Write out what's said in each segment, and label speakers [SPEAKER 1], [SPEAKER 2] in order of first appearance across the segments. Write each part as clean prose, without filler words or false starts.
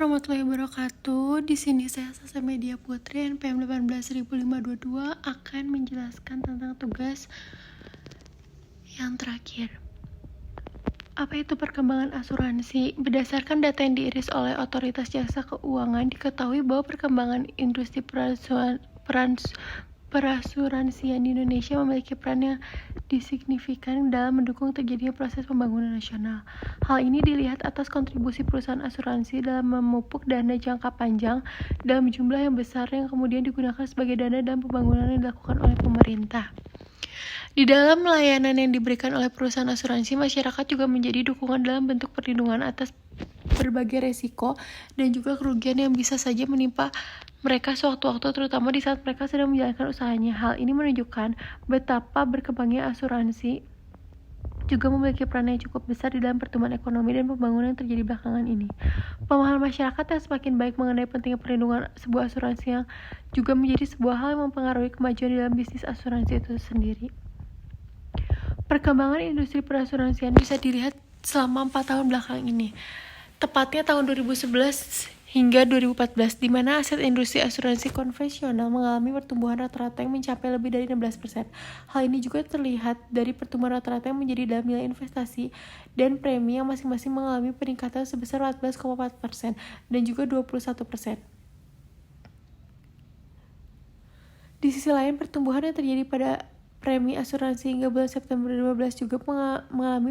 [SPEAKER 1] Warahmatullahi wabarakatuh. Di sini saya Sasa Media Putri NPM 18522 akan menjelaskan tentang tugas yang terakhir. Apa itu perkembangan asuransi? Berdasarkan data yang diiris oleh Otoritas Jasa Keuangan, diketahui bahwa perkembangan industri perasuransian di Indonesia memiliki peran yang signifikan dalam mendukung terjadinya proses pembangunan nasional. Hal ini dilihat atas kontribusi perusahaan asuransi dalam memupuk dana jangka panjang dalam jumlah yang besar yang kemudian digunakan sebagai dana dalam pembangunan yang dilakukan oleh pemerintah. Di dalam layanan yang diberikan oleh perusahaan asuransi, masyarakat juga menjadi dukungan dalam bentuk perlindungan atas berbagai resiko dan juga kerugian yang bisa saja menimpa mereka sewaktu-waktu, terutama di saat mereka sedang menjalankan usahanya. Hal ini menunjukkan betapa berkembangnya asuransi juga memiliki peran yang cukup besar di dalam pertumbuhan ekonomi dan pembangunan yang terjadi belakangan ini. Pemahaman masyarakat yang semakin baik mengenai pentingnya perlindungan sebuah asuransi yang juga menjadi sebuah hal yang mempengaruhi kemajuan dalam bisnis asuransi itu sendiri. Perkembangan industri perasuransian bisa dilihat selama 4 tahun belakangan ini, tepatnya tahun 2011 hingga 2014, di mana aset industri asuransi konvensional mengalami pertumbuhan rata-rata yang mencapai lebih dari 16%. Hal ini juga terlihat dari pertumbuhan rata-rata yang menjadi dalam nilai investasi dan premi yang masing-masing mengalami peningkatan sebesar 14,4% dan juga 21%. Di sisi lain, pertumbuhan yang terjadi pada premi asuransi hingga bulan September 2015 juga mengalami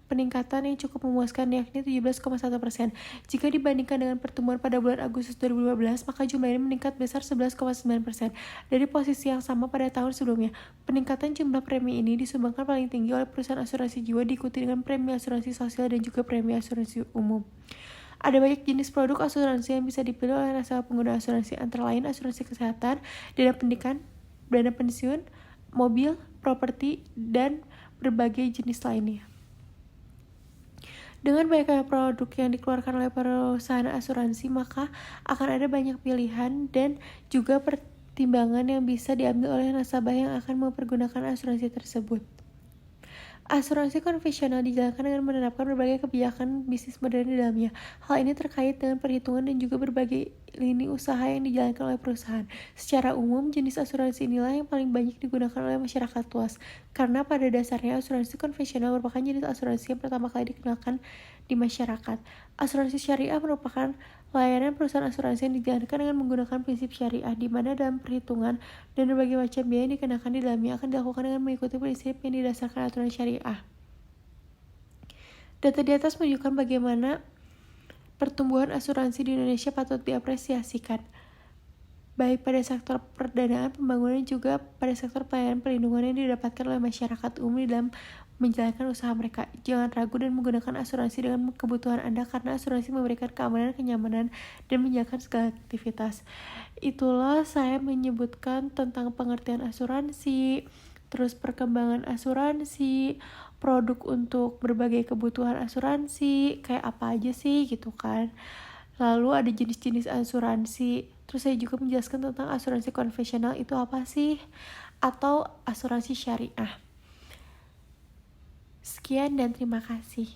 [SPEAKER 1] peningkatan yang cukup memuaskan, yakni 17,1%. Jika dibandingkan dengan pertumbuhan pada bulan Agustus 2015, maka jumlah ini meningkat besar 11,9% dari posisi yang sama pada tahun sebelumnya. Peningkatan jumlah premi ini disumbangkan paling tinggi oleh perusahaan asuransi jiwa, diikuti dengan premi asuransi sosial dan juga premi asuransi umum. Ada banyak jenis produk asuransi yang bisa dipilih oleh nasabah pengguna asuransi, antara lain asuransi kesehatan, dana pendidikan, dana pensiun, mobil, properti, dan berbagai jenis lainnya. Dengan banyaknya produk yang dikeluarkan oleh perusahaan asuransi, maka akan ada banyak pilihan dan juga pertimbangan yang bisa diambil oleh nasabah yang akan mempergunakan asuransi tersebut. Asuransi konvensional dijalankan dengan menerapkan berbagai kebijakan bisnis modern di dalamnya. Hal ini terkait dengan perhitungan dan juga berbagai lini usaha yang dijalankan oleh perusahaan. Secara umum, jenis asuransi inilah yang paling banyak digunakan oleh masyarakat luas, karena pada dasarnya asuransi konvensional merupakan jenis asuransi yang pertama kali dikenalkan di masyarakat. Asuransi syariah merupakan layanan perusahaan asuransi yang dijalankan dengan menggunakan prinsip syariah, di mana dalam perhitungan dan berbagai macam biaya yang dikenakan di dalamnya akan dilakukan dengan mengikuti prinsip yang didasarkan aturan syariah. Data di atas menunjukkan bagaimana pertumbuhan asuransi di Indonesia patut diapresiasikan, baik pada sektor perdanaan, pembangunan, juga pada sektor pelayanan perlindungan yang didapatkan oleh masyarakat umum di dalam menjalankan usaha mereka. Jangan ragu dan menggunakan asuransi dengan kebutuhan Anda, karena asuransi memberikan keamanan, kenyamanan, dan menjalankan segala aktivitas. Itulah saya menyebutkan tentang pengertian asuransi, terus perkembangan asuransi, produk untuk berbagai kebutuhan asuransi, kayak apa aja sih gitu kan. Lalu ada jenis-jenis asuransi. Terus saya juga menjelaskan tentang asuransi konvensional itu apa sih, atau asuransi syariah. Sekian dan terima kasih.